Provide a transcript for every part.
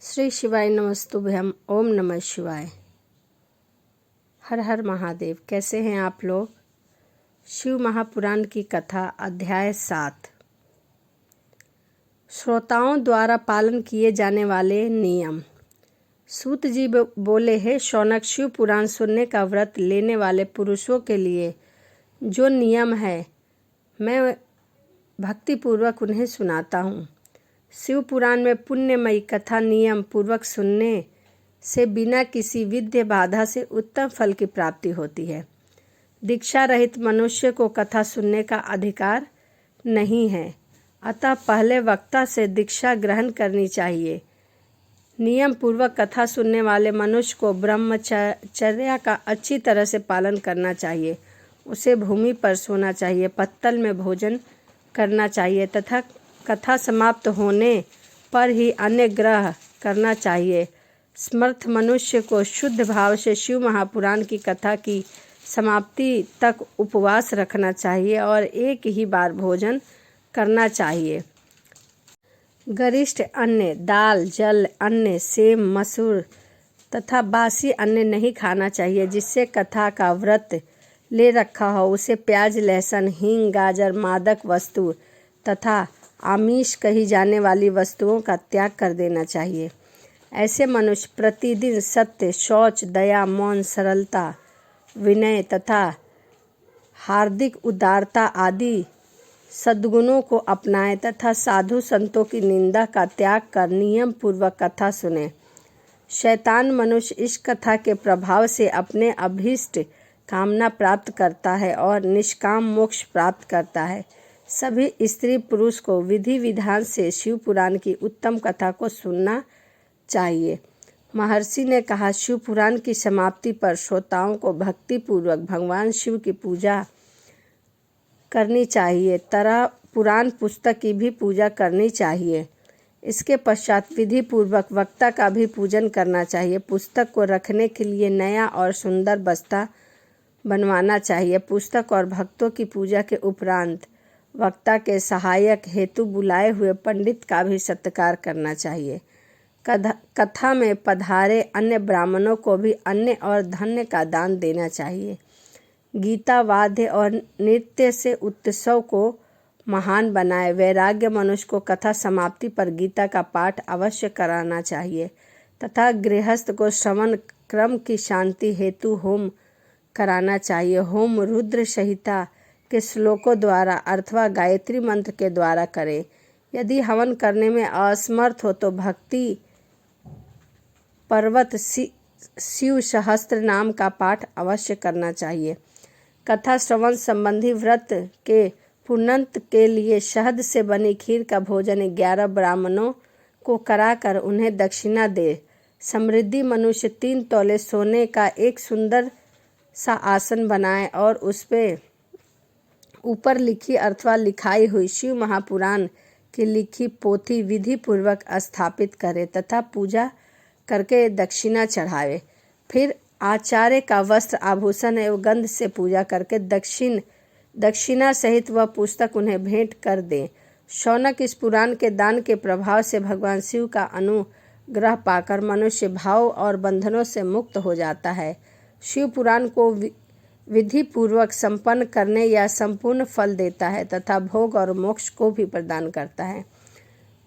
श्री शिवाय नमस्तुभ्यम। ओम नमः शिवाय। हर हर महादेव। कैसे हैं आप लोग? शिव महापुराण की कथा अध्याय 7। श्रोताओं द्वारा पालन किए जाने वाले नियम। सूत जी बोले, हे शौनक, शिव पुराण सुनने का व्रत लेने वाले पुरुषों के लिए जो नियम है मैं भक्तिपूर्वक उन्हें सुनाता हूँ। शिव पुराण में पुण्यमयी कथा नियम पूर्वक सुनने से बिना किसी विघ्न बाधा से उत्तम फल की प्राप्ति होती है। दीक्षा रहित मनुष्य को कथा सुनने का अधिकार नहीं है, अतः पहले वक्ता से दीक्षा ग्रहण करनी चाहिए। नियम पूर्वक कथा सुनने वाले मनुष्य को ब्रह्मचर्या का अच्छी तरह से पालन करना चाहिए। उसे भूमि पर सोना चाहिए, पत्तल में भोजन करना चाहिए तथा कथा समाप्त होने पर ही अन्य ग्रह करना चाहिए। समर्थ मनुष्य को शुद्ध भाव से शिव महापुराण की कथा की समाप्ति तक उपवास रखना चाहिए और एक ही बार भोजन करना चाहिए। गरिष्ठ अन्न, दाल, जल, अन्न, सेम, मसूर तथा बासी अन्न नहीं खाना चाहिए। जिससे कथा का व्रत ले रखा हो उसे प्याज, लहसुन, हींग, गाजर, मादक वस्तु तथा आमिष कही जाने वाली वस्तुओं का त्याग कर देना चाहिए। ऐसे मनुष्य प्रतिदिन सत्य, शौच, दया, मौन, सरलता, विनय तथा हार्दिक उदारता आदि सद्गुणों को अपनाएं तथा साधु संतों की निंदा का त्याग कर नियम पूर्वक कथा सुने। शैतान मनुष्य इस कथा के प्रभाव से अपने अभीष्ट कामना प्राप्त करता है और निष्काम मोक्ष प्राप्त करता है। सभी स्त्री पुरुष को विधि विधान से शिव पुराण की उत्तम कथा को सुनना चाहिए। महर्षि ने कहा, शिव पुराण की समाप्ति पर श्रोताओं को भक्ति पूर्वक भगवान शिव की पूजा करनी चाहिए। तरह पुराण पुस्तक की भी पूजा करनी चाहिए। इसके पश्चात विधि पूर्वक वक्ता का भी पूजन करना चाहिए। पुस्तक को रखने के लिए नया और सुंदर बस्ता बनवाना चाहिए। पुस्तक और भक्तों की पूजा के उपरांत वक्ता के सहायक हेतु बुलाए हुए पंडित का भी सत्कार करना चाहिए। कथा में पधारे अन्य ब्राह्मणों को भी अन्न और धन का दान देना चाहिए। गीता, वाद्य और नृत्य से उत्सव को महान बनाए। वैराग्य मनुष्य को कथा समाप्ति पर गीता का पाठ अवश्य कराना चाहिए तथा गृहस्थ को श्रवण क्रम की शांति हेतु होम कराना चाहिए। होम रुद्र संहिता के श्लोकों द्वारा अथवा गायत्री मंत्र के द्वारा करें। यदि हवन करने में असमर्थ हो तो भक्ति पर्वत शिव सहस्त्र नाम का पाठ अवश्य करना चाहिए। कथा श्रवण संबंधी व्रत के पुण्यंत के लिए शहद से बनी खीर का भोजन 11 ब्राह्मणों को कराकर उन्हें दक्षिणा दे। समृद्धि मनुष्य 3 तोले सोने का एक सुंदर सा आसन बनाए और उस पे ऊपर लिखी अथवा लिखाई हुई शिव महापुराण की लिखी पोथी विधि पूर्वक स्थापित करे तथा पूजा करके दक्षिणा चढ़ावे। फिर आचार्य का वस्त्र, आभूषण एवं गंध से पूजा करके दक्षिणा सहित वह पुस्तक उन्हें भेंट कर दे। शौनक, इस पुराण के दान के प्रभाव से भगवान शिव का अनुग्रह पाकर मनुष्य भाव और बंधनों से मुक्त हो जाता है। शिव पुराण को विधि पूर्वक संपन्न करने या संपूर्ण फल देता है तथा भोग और मोक्ष को भी प्रदान करता है।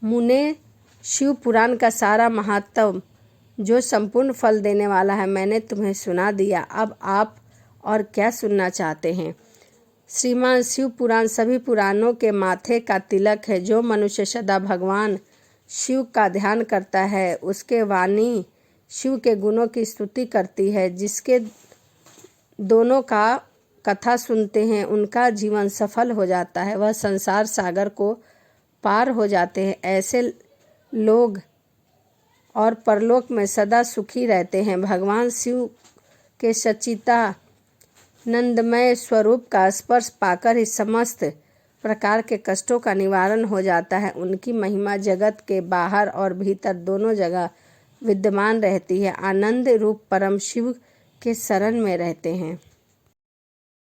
मुने, शिव पुराण का सारा महात्म जो संपूर्ण फल देने वाला है मैंने तुम्हें सुना दिया। अब आप और क्या सुनना चाहते हैं? श्रीमान, शिव पुराण सभी पुराणों के माथे का तिलक है। जो मनुष्य सदा भगवान शिव का ध्यान करता है उसके वाणी शिव के गुणों की स्तुति करती है। जिसके दोनों का कथा सुनते हैं उनका जीवन सफल हो जाता है, वह संसार सागर को पार हो जाते हैं। ऐसे लोग और परलोक में सदा सुखी रहते हैं। भगवान शिव के सच्चिदानंदमय स्वरूप का स्पर्श पाकर ही समस्त प्रकार के कष्टों का निवारण हो जाता है। उनकी महिमा जगत के बाहर और भीतर दोनों जगह विद्यमान रहती है। आनंद रूप परम शिव के शरण में रहते हैं।